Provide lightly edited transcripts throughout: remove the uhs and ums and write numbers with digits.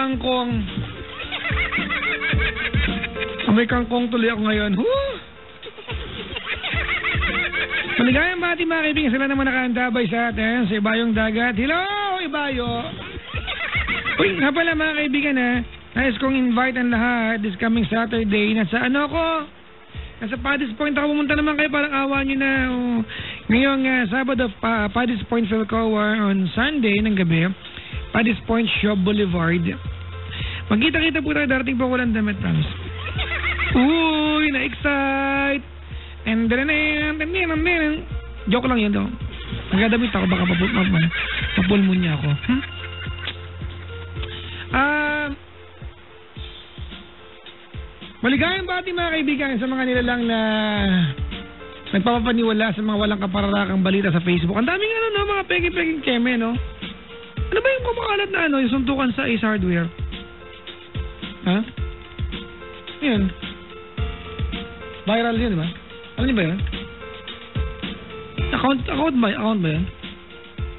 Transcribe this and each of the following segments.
kangkong. May kangkong tuloy ako ngayon. Maligayang bati mga kaibigan, sila naman nakaantabay sa atin sa Ibayong Dagat. Hello, Ibayo! Uy, nga pala mga kaibigan nais kong invite ang lahat this coming Saturday. Nasa Nasa Paddy's Point ako, pumunta naman kayo, parang awa nyo na. Ngayong Sabado, Paddy's Point Philcoa on Sunday ng gabi, Paddy's Point Shop Boulevard. Magkita-kita po tayo, darating po ko lang damit, promise. Uy, na-excite! And then, joke lang yun daw. Nagdadamit ako, baka mapulmonya ako. Maligayang bati mga kaibigan sa mga nilalang na nagpapaniwala sa mga walang kapararakang balita sa Facebook. Ang daming mga pegi-peging keme, no? Ano ba yung kumakalat na yung suntukan sa Ace Hardware? Ha? Yun. Viral yun, di ba? Alam niyo ba yun? Account ba yun?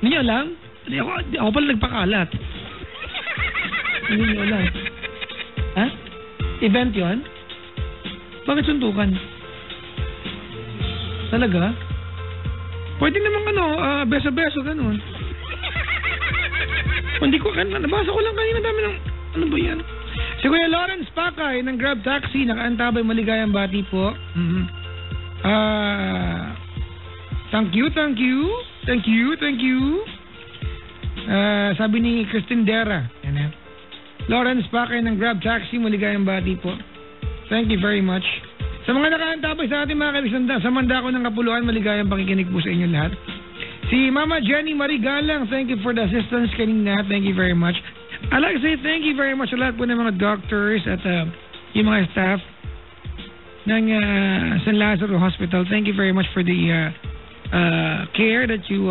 Hindi niyo alam? Ako pala nagpakalat. Hindi niyo alam. Ha? Event yun? Bakit suntukan? Talaga? Pwede naman beso-beso, ganun. Hindi ko, nabasa ko lang kanina, dami ng, ano ba yan? Si Kuya Lawrence Pakay ng Grab Taxi, nakaantabay, maligayang bati po. Thank you. Sabi ni Christine Dera, Lawrence Pakay ng Grab Taxi, maligayang bati po. Thank you very much. Sa mga nakaantabay sa ating mga kaibigan, sa Mandako ng Kapuluan, maligayang pakikinig po sa inyo lahat. Si Mama Jenny Marigalang, thank you for the assistance kanina. Thank you very much. I'd like to say thank you very much sa lahat po ng mga doctors at yung mga staff ng San Lazaro Hospital. Thank you very much for the care that you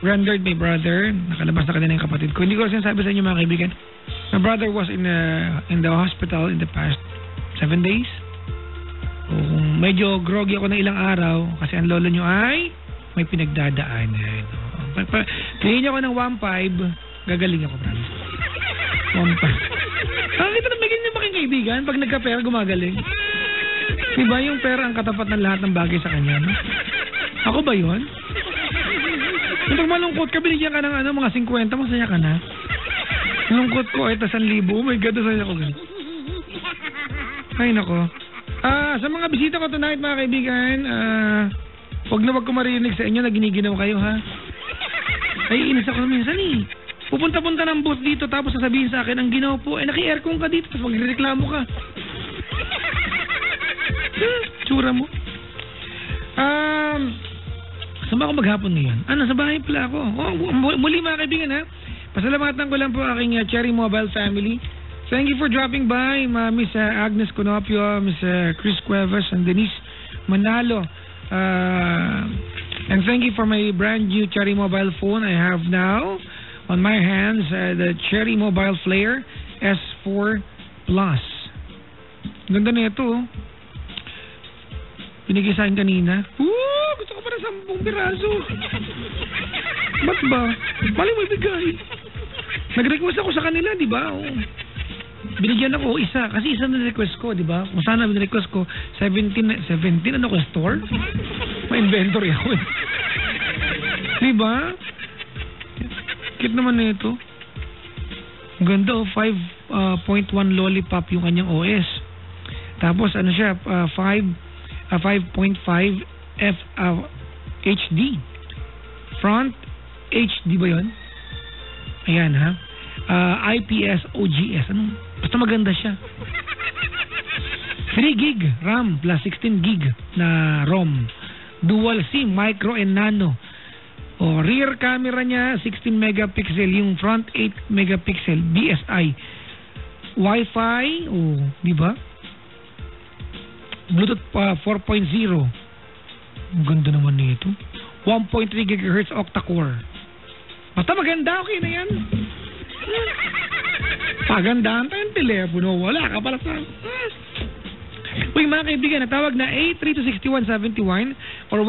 rendered my brother. Nakalabas na kanina yung kapatid ko. Hindi ko sinasabi sa inyo mga kaibigan. My brother was in the hospital in the past 7 days. Medyo groggy ako ng ilang araw kasi ang lolo nyo ay may pinagdadaanan. Piliin niyo ako ng 1.5, gagaling ako, promise. 1.5. Nakakita na may ganyan ba kayong kaibigan? Pag nagka-pera, gumagaling. Diba yung pera ang katapat ng lahat ng bagay sa kanya? No? Ako ba yun? Kung malungkot ka, binigyan ka ng mga 50, masaya ka na. Malungkot ko, 1,000. Oh my God, masaya ko ganun. Ay, nako. Sa mga bisita ko tonight, mga kaibigan, wag ko marinig sa inyo na giniginaw kayo, ha? Ay, inis ako minsan eh. Pupunta-punta ng booth dito tapos sasabihin sa akin, ang ginaw po, naki-aircon ka dito tapos magreklamo ka. Tsura mo. Saan ba ako maghapon ngayon? Sa bahay pala ako. Muli mga kaibigan, ha? Pasalamatan ko lang po aking Cherry Mobile family. Thank you for dropping by, Miss Agnes Conopio, Miss Chris Cuevas, and Denise Manalo. And thank you for my brand new Cherry Mobile phone I have now on my hands, the Cherry Mobile Flare S4 Plus. Ganda na ito. Binigay sa akin kanina. Gusto ko pa na 10 piraso. Ba't ba? Mali mo ibigay. Nag-request ako sa kanila, di ba? Binigyan ako isa. Kasi isa na request ko, di ba? Kung sana request ko 17 ano ko, store? May inventory ako. Di ba? Cute naman na ito. Ganda 5.1 lollipop yung kanyang OS. Tapos ano siya, 5.5 HD. Front HD ba yun? Ayan ha. IPS OGS. Basta maganda siya. 3 gig RAM plus 16 gig na ROM. Dual SIM, micro and nano. Rear camera niya 16 megapixel, yung front 8 megapixel DSi. Wi-Fi, di ba? Bluetooth 4.0. Ganda naman nito. 1.3 GHz octa-core. Basta maganda, okay na yan. Pagandahan tayong telepono. Wala ka pala sa... Uy, mga kaibigan, natawag na 832-6171 or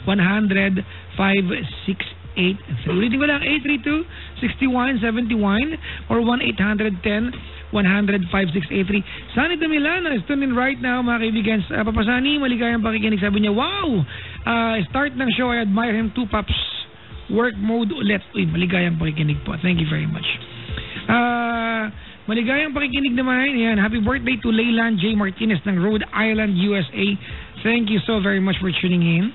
1-810-100-5683. Ulitin ko lang, 6171 or 1-810-100-5683. Sunny de Milano is tuning in right now, mga kaibigan. Papasani, maligayang pakikinig. Sabi niya, wow! Start ng show, I admire him. 2 Pops. Work mode ulit. Uy, maligayang pakikinig po. Thank you very much. Maligayang pakikinig naman. Yan. Happy birthday to Leyland J. Martinez ng Rhode Island, USA. Thank you so very much for tuning in.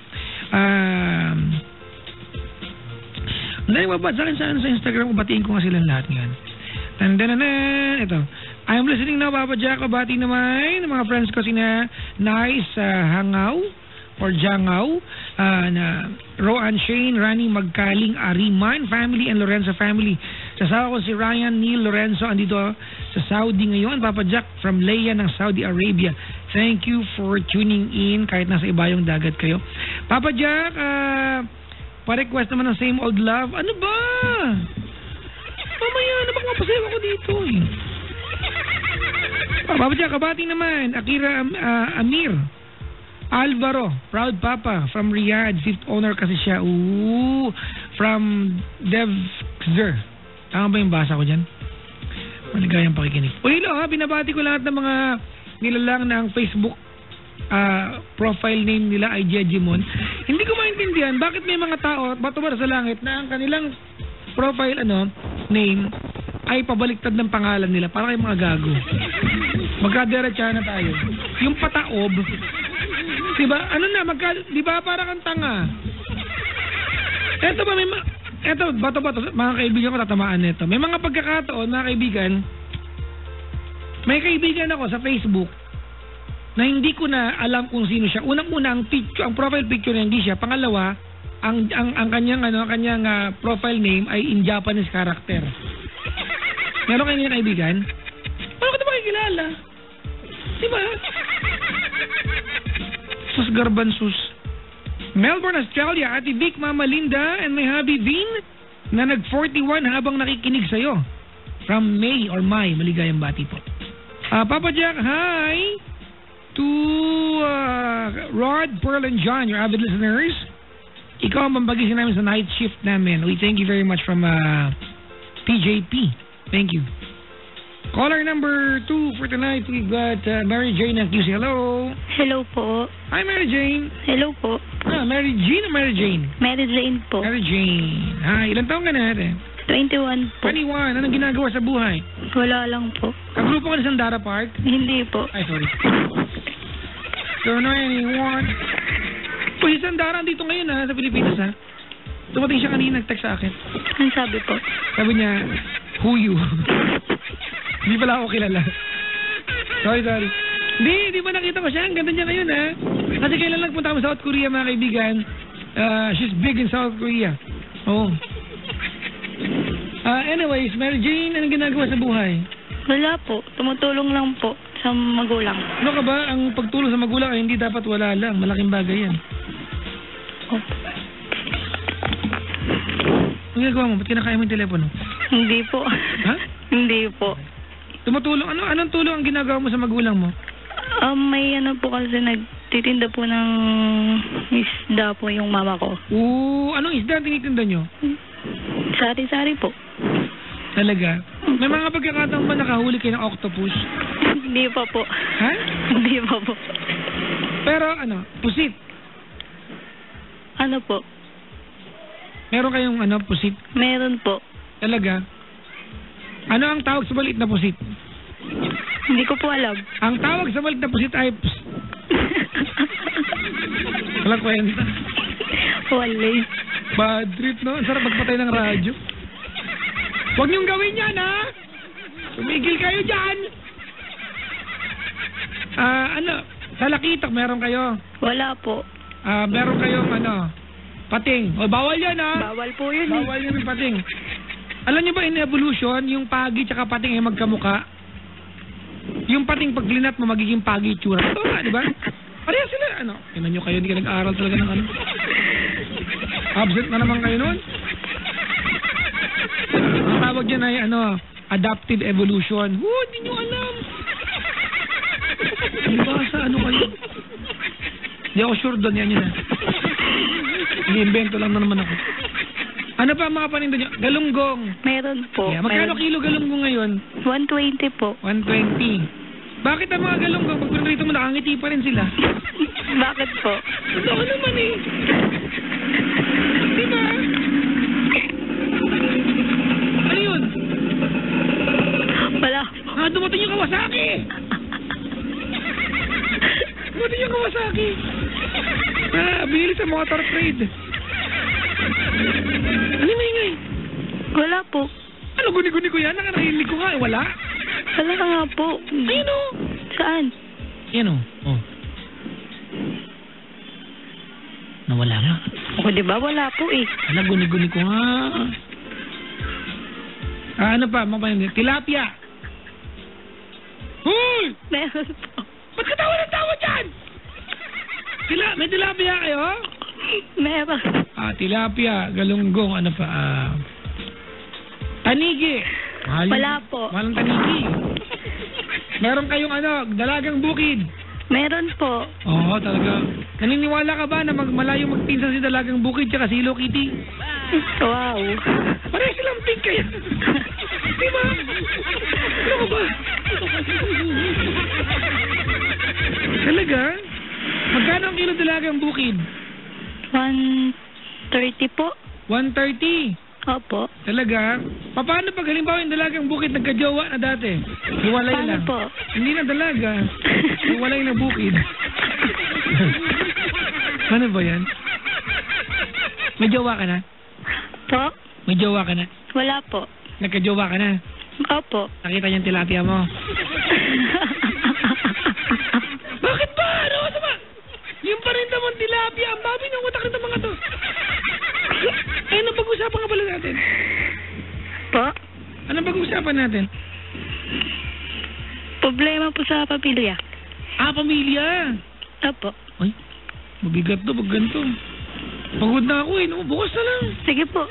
Babad sa akin sa Instagram. Batiin ko nga silang lahat ngayon. Ito. I'm listening now, Papa Jack. Bati naman ng mga friends ko sina Nice Hangaw or Jangaw, na Roan Shane, Rani Magkaling, Ariman family and Lorenzo family. Sasawa ko si Ryan Neil Lorenzo andito sa Saudi ngayon, Papa Jack from Leia ng Saudi Arabia. Thank you for tuning in kahit nasa ibayong dagat kayo. Papa Jack, pa-request naman ng Same Old Love. Ano ba? Mamaya na baka mapasayaw ako dito eh. Papa Jack, kabati naman Akira Amir Alvaro, proud papa from Riyadh, 5th owner kasi siya. Ooh, from Devxer. Tama ba yung basa ko dyan? Maligayang pakikinig. Ulilo ha, binabati ko lahat ng mga nilalang na ang Facebook profile name nila ay Jejimon. Hindi ko maintindihan bakit may mga tao, bato-bara sa langit, na ang kanilang profile name ay pabaliktad ng pangalan nila para kay mga gago. Magkadiretsahan na tayo. Yung pataob, diba? Diba para kang tanga? Eto ba bato-bato, mga kaibigan ko tatamaan nito. May mga pagkakataon, mga kaibigan, may kaibigan ako sa Facebook na hindi ko na alam kung sino siya. Unang-una ang profile picture niya hindi siya. Pangalawa, ang kanyang profile name ay in Japanese character. Meron kayo niya kaibigan? Paano ko ito makikilala? Diba? Sus Garbansus. Melbourne, Australia, Ate Vic, Mama Linda, and my hubby Vin na nag-41 habang nakikinig sa'yo. From May or May, maligayang bati po. Papa Jack, hi to Rod, Pearl, and John, your avid listeners. Ikaw ang mambagisin namin sa night shift namin. We thank you very much from PJP. Thank you. Caller number 2 for tonight, we've got Mary Jane ng QC. Hello. Hello po. Hi, Mary Jane. Hello po. Mary Jean o Mary Jane? Mary Jane po. Mary Jane. Hi, ilang taong ka na ate? 21 po. 21. Anong ginagawa sa buhay? Wala lang po. Kagrupo ka na sa Sandara Park? Hindi po. Ay, sorry. So, 91. Uy, si Sandara dito ngayon sa Pilipinas Tumating siya kanina, nag-text sa akin. Ang sabi po? Sabi niya, who you? Hindi pala ako kilala. Sorry. Di ba nakita ko siya? Ang ganda niya ngayon Kasi kailan lang punta kami sa South Korea, mga kaibigan. She's big in South Korea. Oh. Anyways, Mary Jane, anong ginagawa sa buhay? Wala po. Tumutulong lang po sa magulang. Ano ka ba? Ang pagtulong sa magulang ay hindi dapat wala lang. Malaking bagay yan. Oh. Ang ginagawa mo? Ba't kinakain mo yung telepono? Hindi po. Ha? Hindi po. Tumutulong? Anong tulong ang ginagawa mo sa magulang mo? May po kasi nagtitinda po ng isda po yung mama ko. Anong isda ang tinitinda nyo? Sari-sari po. Talaga? May mga pagkakataon ba nakahuli kayo ng octopus? Hindi pa po. Ha? Hindi pa po. Pero pusit? Ano po? Meron kayong pusit? Meron po. Talaga? Ano ang tawag sa maliit na pusit? Hindi ko po alam. Ang tawag sa maliit na pusit ay walang kwenta. Walay. Bad trip, no? Ang sarap magpatay ng radyo. Huwag niyong gawin yan, Tumigil kayo dyan! Sa Lakitak, meron kayo? Wala po. Meron kayong pating. Bawal yan, Bawal po yun. Bawal yun yung pating. Alam niyo ba in evolution, yung pagi tsaka pating ay magkamuka? Yung pating pag linat mo, magiging pagi tsura. Ito nga, di ba? Pareha sila, Tingnan nyo kayo, hindi ka nag-aaral talaga ng Absent na naman kayo nun. Ang tawag dyan ay, adaptive evolution. Hindi nyo alam. Di ba sa kayo? Hindi ako sure doon, yan yun. Ini-invento lang na naman ako. Ano pa ang mga paninda nyo? Galunggong. Meron po. Yeah. Magkano kilo galunggong ngayon? 120 po. 120. Bakit ang mga galunggong, pag pinrito mo, nakangiti pa rin sila? Bakit po? Totoo naman eh. Diba? Ano yun? Wala. Dumating yung Kawasaki! Dumating yung Kawasaki! Binili sa motor trade. Ano yung ingay? Wala po. Ano, guni-guni ko yan? Nakarahilig ko nga, wala? Wala ka nga po. Ayun o. Saan? Yan o. Oh. Nawala nga. O, diba? Wala po eh. Ano, guni-guni ko nga. Ano pa? Tilapia. Hoy! Meron po. Ba't ka tawa ng tawa dyan? May tilapia kayo? Meron. Tilapia, galunggong, ano pa? Tanigi. Wala po. Walang tanigi. Meron kayong dalagang bukid. Meron po. Oo, talaga. Naniniwala ka ba na malayo magpinsan si dalagang bukid tsaka si Hello Kitty? Wow. Parang silang pink kaya. Diba? Ano ka ba? Talaga? Magkano ang kilo dalagang bukid? 130 po. 130. Opo. Talaga? Paano pag halimbawa yung dalagang bukid nagkajowa na dati? Hiwalay Paano lang. po? Hindi na dalaga. Hiwalay na bukid. Ano ba yan? May jowa ka na? Po? May jowa ka na? Wala po. Nagkajowa ka na? Opo. Nakita niya yung tilapia mo? Bakit ba? Ano ba? Yung pa rin naman tilapia. Ang babi ng utak nito mga to. Ano pag-usapan nga pala natin? Po? Ano pag-usapan natin? Problema po sa pamilya. Pamilya. Opo. Ay, mabigat to pag ganito. Pagod na ako eh. No? Bukas na lang. Sige po.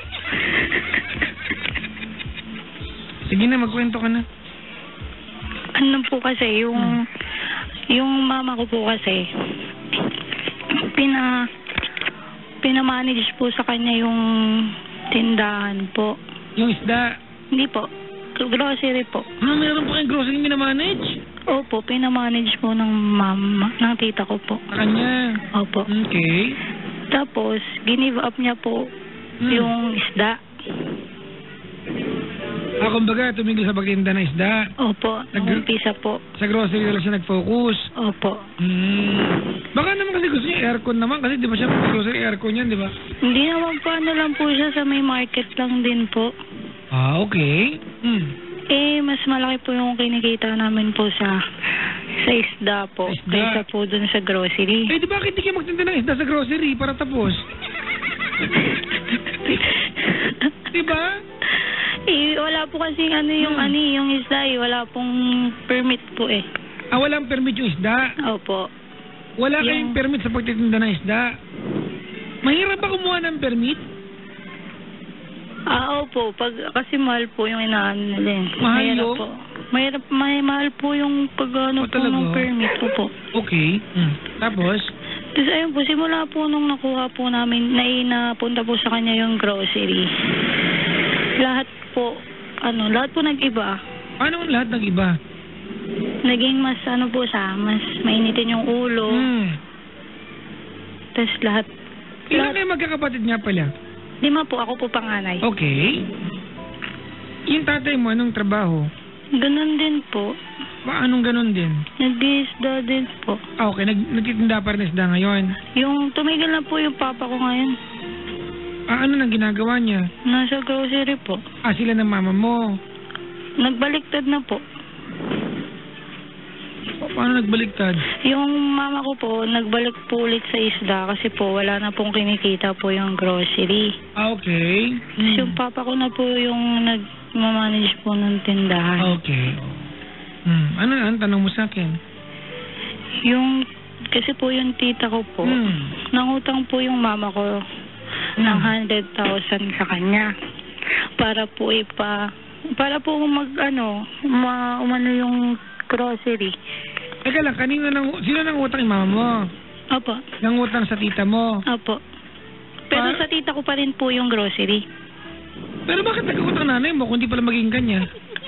Sige na, magkwento ka na. Ano po kasi, yung mama ko po kasi, pinamanage po sa kanya yung tindahan po. Yung isda. Hindi po. Grocery po. Meron pa kayong grocery minamanage? Opo, pinamanage po ng ng tita ko po. Sa kanya? Opo. Okay. Tapos, ginive up niya po yung isda. Kumbaga, tumigil sa pagtinda ng isda. Opo, nag-umpisa po. Sa grocery lang siya nag-focus. Opo. Baka naman kasi gusto niya aircon naman kasi di ba siya grocery aircon yan, di ba? Hindi naman po, lang po siya sa may market lang din po. Okay. Mas malaki po yung kinikita namin po sa isda po. Isda. Kaysa po dun sa grocery. Di ba hindi kayo magtinda ng isda sa grocery para tapos? Di ba? Wala po kasi yung isda wala pong permit po eh. Walang permit yung isda? Opo. Wala kayong permit sa pagtitinda ng isda? Mahirap ba kumuha ng permit? Opo. Kasi mahal po yung inaano nila. Mahal yung? Po. Mahal po yung pag-ano po ng permit po. Okay. Tapos? Tapos ayun po, simula po nung nakuha po namin, napunta po sa kanya yung grocery. Lahat po nag-iba. Paano lahat nag-iba? Naging mas mas mainitin yung ulo. Tapos lahat. Ilan kayo magkakapatid nga pala? 5 po, ako po panganay. Okay. Yung tatay mo, anong trabaho? Ganon din po. Anong ganon din? Nag-isda din po. Okay, nagtitinda pa rin isda ngayon? Yung tumigil na po yung papa ko ngayon. Ano nang ginagawa niya? Nasa grocery po. Sila ng mama mo? Nagbaliktad na po. Paano nagbaliktad? Yung mama ko po, nagbalik po ulit sa isda kasi po wala na pong kinikita po yung grocery. Okay. Tapos yung papa ko na po yung nag-manage po ng tindahan. Okay. Ano ang tanong mo sa akin? Kasi po yung tita ko po, nangutang po yung mama ko ng 100,000 sa kanya para po umano yung grocery. Teka lang, sino nangutang yung mama mo? Opo. Nangutang sa tita mo? Opo. Pero sa tita ko pa rin po yung grocery. Pero bakit nagkakutang nanay mo kung di pala magiging kanya?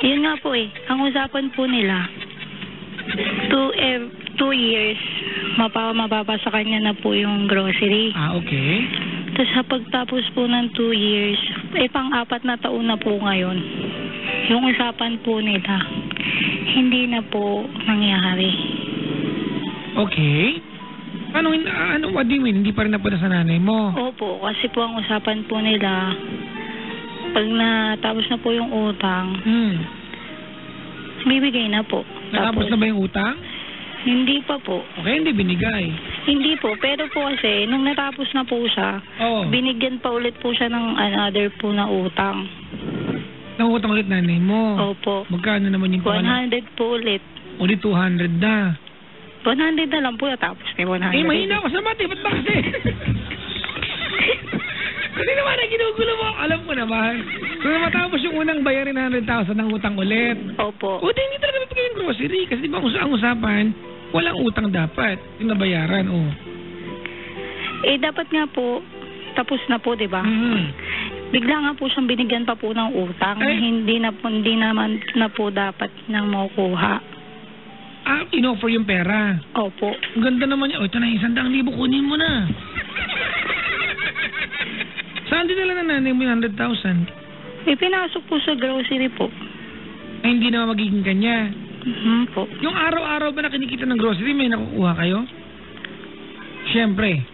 Yun nga po eh. Ang usapan po nila, 2 years, mababa sa kanya na po yung grocery. Ah, okay. Tapos sa pagtapos po ng 2 years, pang-4 na taon na po ngayon. Yung usapan po nila, hindi na po nangyari. Okay. What do you mean? Hindi pa rin napunta sa nanay mo? Opo, kasi po ang usapan po nila, pag natapos na po yung utang, bibigay na po. Natapos na ba yung utang? Hindi pa po. Okay, hindi binigay. Hindi po, pero po kasi, nung natapos na po siya, binigyan pa ulit po siya ng another po na utang. Nangutang ulit nanay mo? Opo. Magkano naman yung 100 po ulit. Ulit 200 na. 100 na lang po, natapos na 100. Mahina ako sa mati, ba't ba kasi? Kasi naman, ginugulo mo. Alam ko naman. Kung matapos yung unang bayarin 100,000 ng utang ulit. Opo. O, hindi talaga mapagay yung grocery. Kasi di ba ang usapan, walang utang dapat. Yung nabayaran, dapat nga po, tapos na po, di ba? Bigla nga po siyang binigyan pa po ng utang. Hindi naman na po dapat nang makukuha. In-offer yung pera. Opo. Ang ganda naman niya. Ito na, 100,000, kunin mo na. Saan din nila na nanay mo yung 100,000? Pinasok po sa grocery po. Ay, hindi naman magiging kanya. Po. Yung araw-araw ba na kinikita ng grocery, may nakukuha kayo? Siyempre.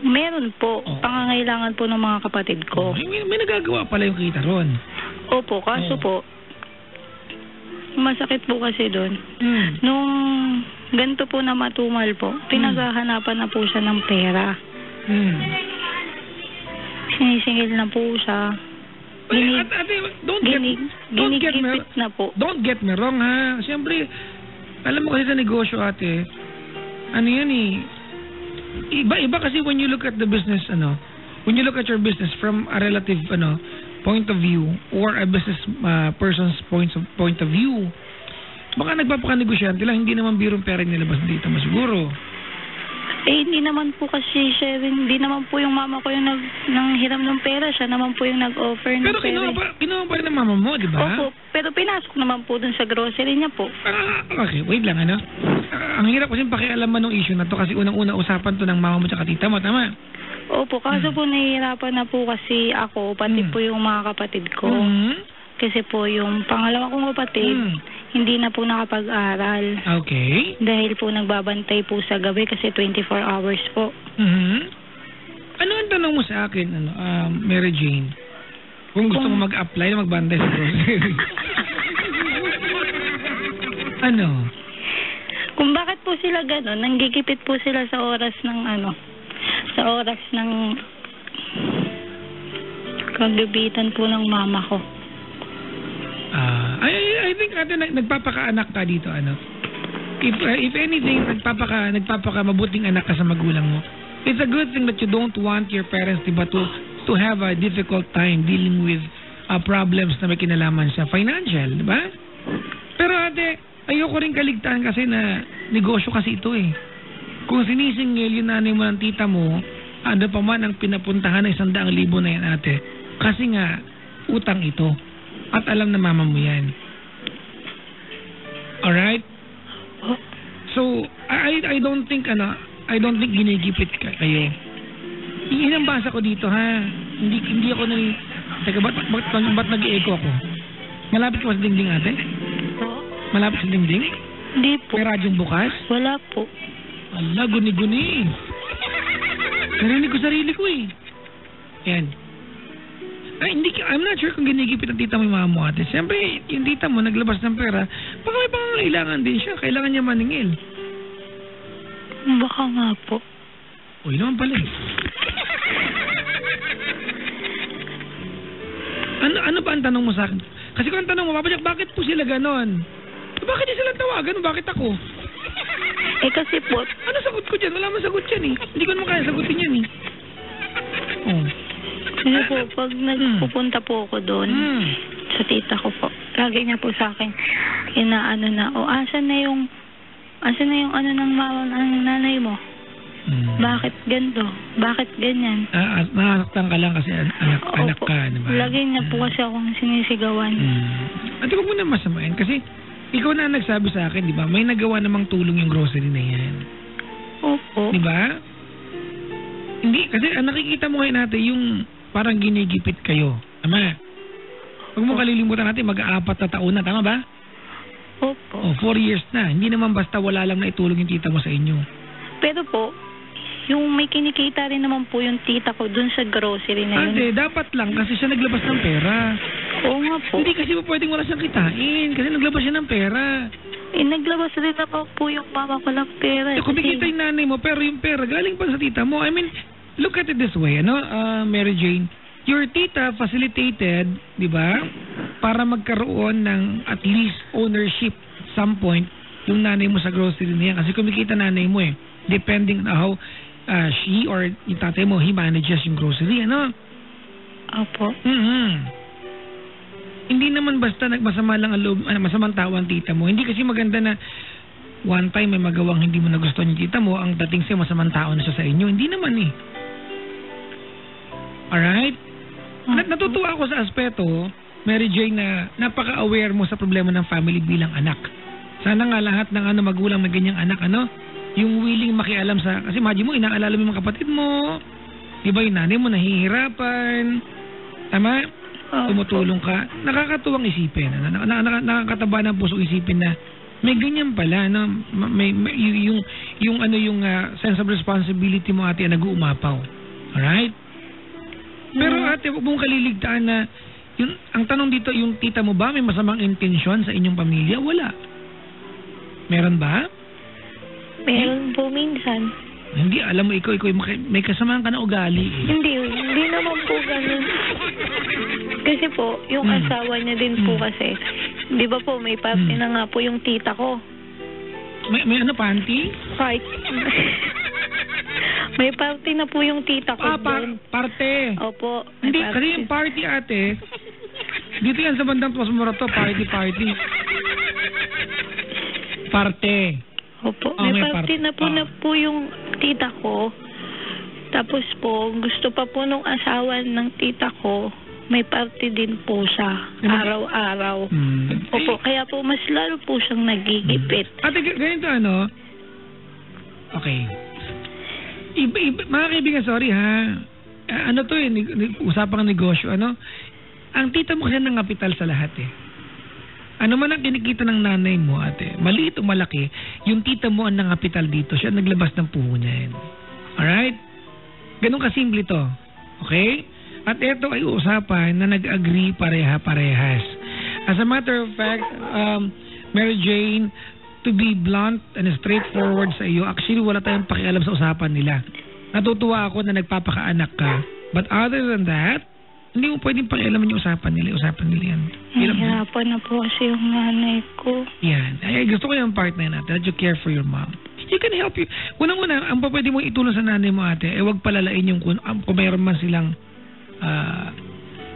Meron po. Pangangailangan po ng mga kapatid ko. May nagagawa pala yung kita ron. Opo, kaso po, masakit po kasi doon. Nung ganito po na matumal po, pinaghahanapan na po siya ng pera. Sinisingil na po siya. Ginigipit na po. Don't get me wrong, ha. Siyempre, alam mo kasi sa negosyo, ate, ano yan eh, iba kasi when you look at the business, when you look at your business from a relative, point of view, or a business person's point of view, baka nagpapakanegosyante lang, hindi naman birong pera nilabas dito masiguro. Hindi naman po kasi siya, hindi naman po yung mama ko yung nanghiram ng pera, siya naman po yung nag-offer ng pera. Pero kinuha pa rin ng mama mo, di ba? Opo, pero pinasok naman po dun sa grocery niya po. Okay, wait lang, ang hirap kasi pakialaman ng issue na to kasi unang-una usapan to ng mama mo tsaka tita mo, tama? Opo, kaso po nahihirapan na po kasi ako, pati po yung mga kapatid ko. Kasi po yung pangalawa kong kapatid, hindi na po nakapag-aral. Okay. Dahil po nagbabantay po sa gabi kasi 24 hours po. Ano ang tanong mo sa akin, Mary Jane? Kung gusto mo mag-apply na magbantay sa grocery. Kung bakit po sila gano'n, nanggigipit po sila sa oras ng kagabitan po ng mama ko. I think ate nagpapakaanak ka dito, If anything, nagpapaka mabuting anak ka sa magulang mo. It's a good thing that you don't want your parents, diba, to have a difficult time dealing with problems na may kinalaman sa financial, diba? Pero ate, ayoko rin kaligtaan kasi na negosyo kasi ito eh. Kung sinisingil yung nanay mo ng tita mo, ano pa man ang pinapuntahan ng 100,000 na yan, ate. Kasi nga, utang ito. At alam na mama mo yan. Alright? So, I don't think ginigipit kayo. Yun ang basa ko dito, ha? Hindi ako Teka, ba't nag-i-echo ako? Malapit ka ba sa dingding, ate? Malapit sa dingding? Hindi po. May radyong bukas? Wala po. Ala, guni-guni. Narinig ko sarili ko eh. Yan. I'm not sure kung ginigipit ang tita mo yung mama mo, ate. Siyempre, yung tita mo naglabas ng pera, baka may pangangailangan din siya. Kailangan niya maningil. Baka nga po. Uy, naman pala eh. Ano ba ang tanong mo sa akin? Kasi kung ang tanong mo, Papa Jack, bakit po sila ganon? Bakit di sila tawagan? Bakit ako? Kasi po... Ano sagot ko dyan? Wala man sagot yan eh. Hindi ko naman kaya sagutin yan eh. Kasi po, pag nagpupunta po ako doon, sa tita ko po, lagi niya po sa akin, asan na yung ng nanay mo? Bakit ganito? Bakit ganyan? Nasaktan ka lang kasi anak ka, diba? Lagi niya po kasi akong sinisigawan. At huwag mo na masamain kasi ikaw na nagsabi sa akin, di ba? May nagawa namang tulong yung grocery na yan. Opo. Di ba? Hindi, kasi nakikita mo ngayon natin yung parang ginigipit kayo. Tama? Huwag mo kalilimutan natin, mag-4 na taon na. Tama ba? Opo. 4 years na. Hindi naman basta wala lang na itulong yung tita mo sa inyo. Pero po, yung may kinikita rin naman po yung tita ko dun sa grocery na yun. Ate, dapat lang kasi siya naglabas ng pera. Oo nga po. Hindi kasi pwedeng wala siyang kitain kasi naglabas siya ng pera. Naglabas rin naman po yung mama ko ng pera. Kumikita yung nanay mo pero yung pera galing pa sa tita mo. I mean, look at it this way, Mary Jane. Your tita facilitated, di ba, para magkaroon ng at least ownership some point yung nanay mo sa grocery niya. Kasi kumikita nanay mo depending on how she or yung tatay mo, he manages yung grocery, Opo. Hindi naman basta nagmasama lang ang loob, masamang tao ang tita mo. Hindi kasi maganda na one time may magawang hindi mo nagustuhan yung tita mo, ang dating siya masamang tao na siya sa inyo. Hindi naman Alright? Natutuwa ako sa aspeto, Mary Jane, na napaka-aware mo sa problema ng family bilang anak. Sana nga lahat ng magulang na ganyang anak, yung willing makialam sa, kasi imagine mo, inaalala mo yung mga kapatid mo, di ba yung nanay mo nahihirapan, tama? Tumutulong ka, nakakatuwang isipin, nakakataba ng puso isipin na may ganyan pala, may yung sense of responsibility mo, ate, nag-uumapaw. Alright? Pero ate, huwag mong kaliligtaan na ang tanong dito, yung tita mo ba may masamang intensyon sa inyong pamilya? Wala. Meron ba? Meron po minsan. Hindi, alam mo, ikaw may kasamahan ka na ugali. Hindi naman po ganun. Kasi po, yung asawa niya din po kasi, di ba po, may party na nga po yung tita ko. May party? May party na po yung tita ko doon. Parte? Opo. Hindi, kasi yung party, ate, dito yan sa bandang Tuas Morato, party. Parte. Opo, may party na po yung tita ko. Tapos po, gusto pa po nung asawa ng tita ko, may party din po siya, araw-araw. Opo, kaya po mas lalo po siyang nagigipit. Ate, ganito Okay. Mga kaibigan, sorry ha. Usapang negosyo, Ang tita mo kasi nangapital sa lahat Ano man ang kinikita ng nanay mo, ate, maliit o malaki, yung tita mo ang nangapital dito. Siya naglabas ng puho niya yan. Alright? Ganun kasimple to. Okay? At ito ay usapan na nag-agree pareha-parehas. As a matter of fact, Mary Jane, to be blunt and straightforward sa iyo, actually wala tayong pakialam sa usapan nila. Natutuwa ako na nagpapakaanak ka. But other than that, hindi mo pwedeng pakialaman yung usapan nila yan. Nahihirapan na po kasi yung nanay ko. Yan. Ay, gusto ko yung part na yun, ate, that you care for your mom. You can help you. Unang-una, ang pwede mong itulong sa nanay mo, ate, huwag palalain yung kung mayroon man silang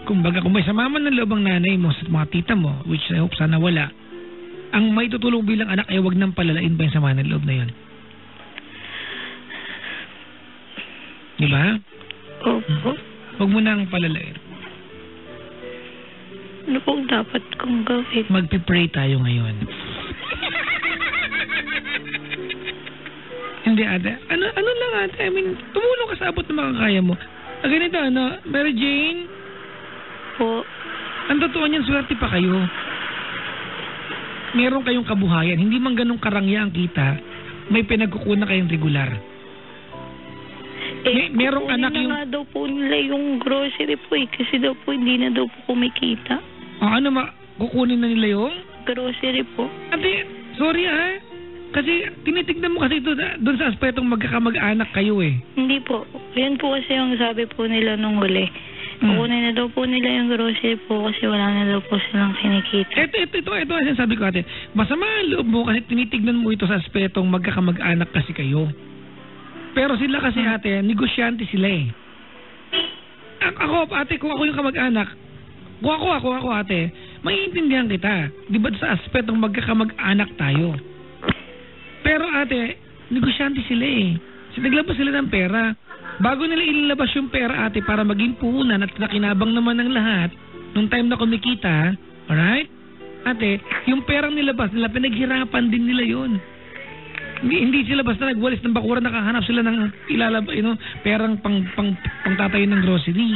kumbaga, kung may samaman ng loob ang nanay mo sa mga tita mo, which I hope sana wala, ang may tutulong bilang anak ay huwag nang palalain ba yung samaman ng loob na yun. Diba? Opo. Huwag mo nang palalain. Ano pong dapat kong gawin? Magpipray tayo ngayon. Hindi, ate. Ano lang, ate? I mean, tumulong ka sa abot na makakaya mo. Ganito, Mary Jane? Po. Ang totoo niyan, swerte pa kayo. Meron kayong kabuhayan. Hindi man ganun karangya ang kita, may pinagkukunan kayong regular. Merong anak yung... na nga daw po nila yung grocery po kasi daw po hindi na daw po kumikita. Kukunin na nila yung? Grocery po. Ate, sorry kasi tinitignan mo kasi ito doon sa aspetong magkakamag-anak kayo Hindi po. Yan po kasi yung sabi po nila nung huli. Kukunin na daw po nila yung grocery po kasi wala na daw po silang kinikita. Ito ang sabi ko, ate. Masama ang loob mo kasi tinitignan mo ito sa aspetong magkakamag-anak kasi kayo. Pero sila kasi, ate, negosyante sila Ako, ate, kung ako yung kamag-anak, kung ako, ate, maiintindihan kita. Di ba sa aspetong magkakamag-anak tayo? Pero, ate, negosyante sila naglabas sila ng pera. Bago nila ilalabas yung pera, ate, para maging puhunan at nakinabang naman ng lahat, nung time na kumikita, alright? Ate, yung perang nilabas nila, pinaghirapan din nila yun. Hindi sila basta nagwalis ng bakuran, nakahanap sila ng perang pangtatayo ng grocery.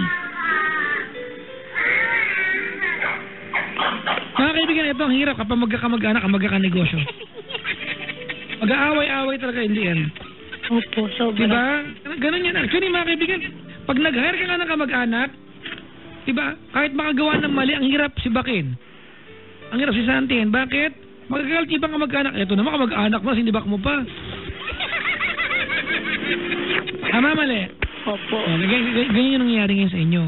Mga kaibigan, ito ang hirap kapag magkakamag-anak, magkakanegosyo. Mag-aaway-aaway talaga in the end. Opo, sobra. Diba? Ganun yan. Actually, mga kaibigan, pag nag-hire ka nga ng kamag-anak, diba? Kahit makagawa ng mali, ang hirap sibakin. Ang hirap sisantihin. Bakit? Magagalit ibang kamag-anak. Ito naman kamag-anak mo, sinibak mo pa. Tama, mali. Opo. Ganyan yung nangyayari ngayon sa inyo.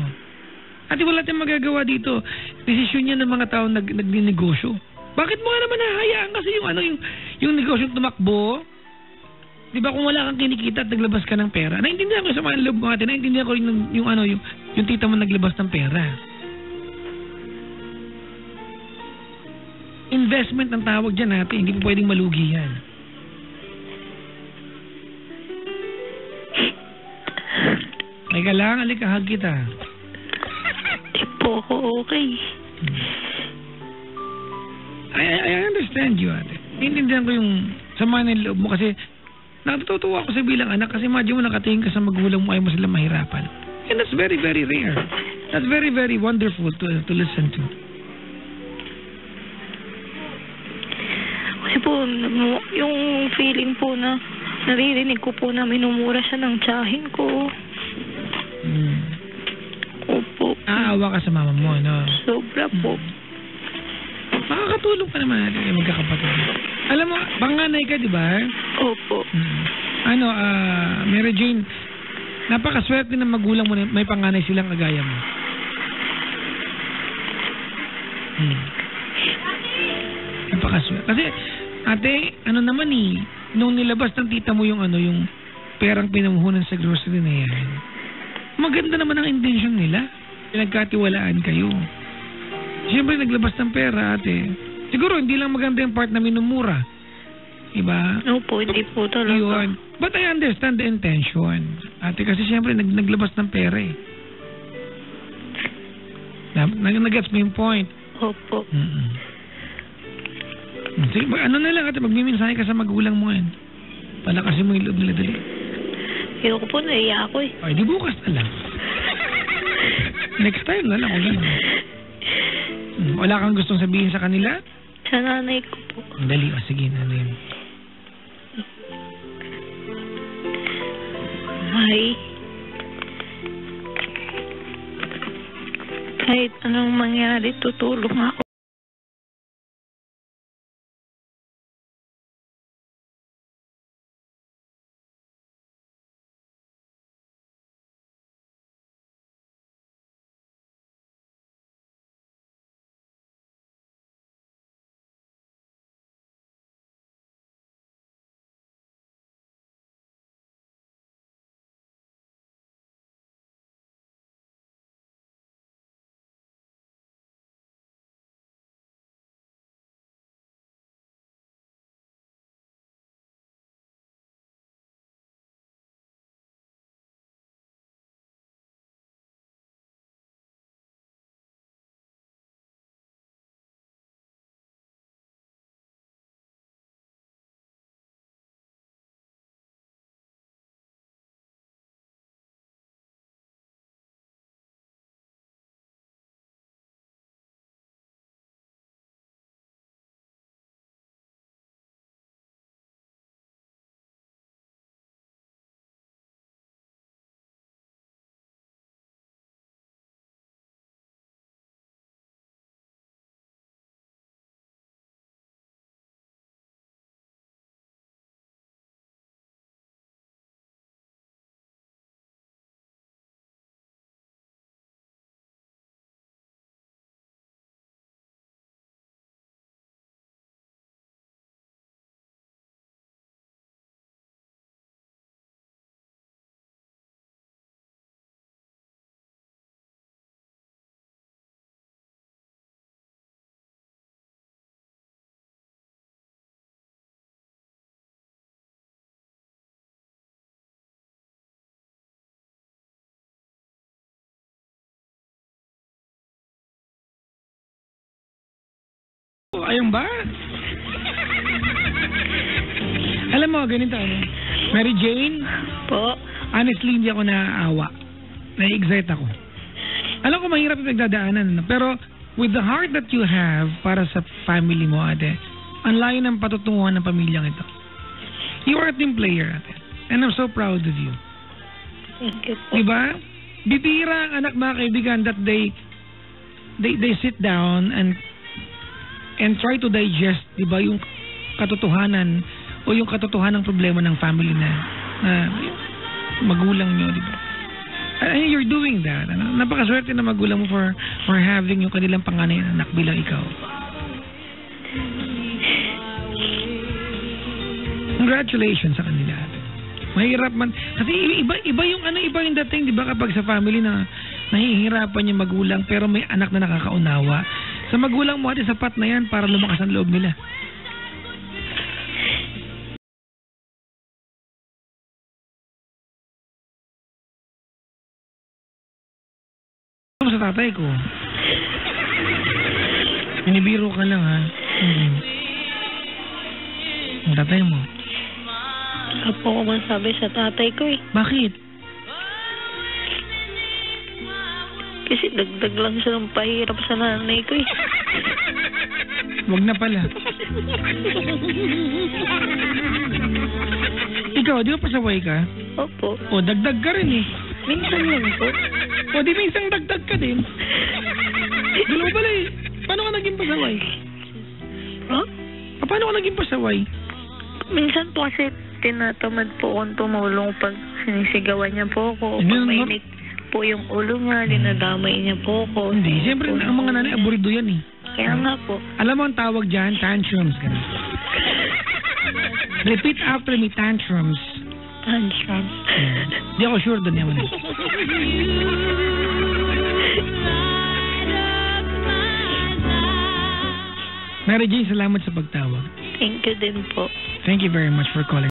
At wala tayong magagawa dito. Desisyon yan ng mga tao nagninegosyo. Bakit mo nga naman nahahayaan kasi yung negosyo tumakbo? Di ba kung wala kang kinikita at naglabas ka ng pera? Naintindihan ko sa mga loob mo natin. Naintindihan ko rin yung tita mo naglabas ng pera. Investment ang tawag dyan natin. Hindi po pwedeng malugi yan. Ay ka lang, alikahag kita. Di po ako okay. I understand you, ate. Naintindihan ko yung sama ng loob mo kasi natutuwa ako sa bilang anak kasi imagine mo nakatingin ka sa magulang mo, ayaw mo sila mahirapan. And that's very, very rare. That's very, very wonderful to listen to. Kasi po, yung feeling po na naririnig ko po na minumura siya ng tiyahin ko. Opo. Aawa ka sa mama mo, no? Sobra po. Makakatulong ka naman natin kay magkakapatid. Alam mo, panganay ka, di ba? Opo. Mary Jane, napakaswerte ng magulang mo na may panganay silang kagaya mo. Napakaswerte. Kasi, ate, naman nung nilabas ng tita mo yung perang pinamuhunan sa grocery na yan, maganda naman ang intention nila. Pinagkatiwalaan kayo. Siyempre, naglabas ng pera, ate. Siguro, hindi lang maganda yung part na minumura. Diba? Opo, hindi po talaga. Yun. But I understand the intention. Ate, kasi siyempre, naglabas ng pera eh. Nag-gets mo yung point. Opo. Sige, na lang, ate, magmiminsahe ka sa magulang mo yan. Palakasin mo yung loob nila dali. Ayoko po, naiya ako eh. Ay, di bukas na lang. Next time na lang. Wala kang gustong sabihin sa kanila? Sa nanay ko po. Dali, sige, nanay mo. Ay. Kahit anong mangyari, tutulong ako. Ayun ba? Alam mo, ganito ano? Mary Jane, Po. honestly, hindi ako naaawa. Na-excite ako. Alam ko mahirap yung nagdadaanan, pero with the heart that you have para sa family mo, ate, ang layo ng patutunguhan ng pamilyang ito. You are a team player, ate. And I'm so proud of you. Thank you po. Diba? Bibira ang anak, mga kaibigan, that they sit down and try to digest, diba, yung katotohanan o yung katotohanan ng problema ng family na magulang nyo, diba? And you're doing that. Ano? Napakaswerte na magulang mo for having yung kanilang panganay na anak bilang ikaw. Congratulations sa kanila. Mahirap man. Kasi iba yung dating, di ba, kapag sa family na nahihirapan yung magulang pero may anak na nakakaunawa. Sa magulang mo, ate, sapat na yan para lumakas ang loob nila. Sa tatay ko. Binibiro ka lang, ha? Ang tatay mo. Apo ko masabi sa tatay ko eh. Bakit? Kasi dagdag lang siya ng pahirap sa nanay ko eh. Wag na pala. Ikaw, di ba pasaway ka? Opo. O, dagdag ka rin eh. Minsan lang po. O, di minsan dagdag ka din. Dalawa pala eh. Paano ka naging pasaway? Ha? Paano ka naging pasaway? Minsan po kasi tinatamad po akong tumulong pag sinisigawan niya po ako. Pag mainit po yung ulo niya, dinadamay niya po ako. Hindi, siyempre ang mga nanay, aburido yan eh. Kaya nga po. Alam mo ang tawag dyan? Tantrums. Ganun. Repeat after me, tantrums. Tantrums. Di ako sure doon naman eh. Mary Jane, salamat sa pagtawag. Thank you din po. Thank you very much for calling.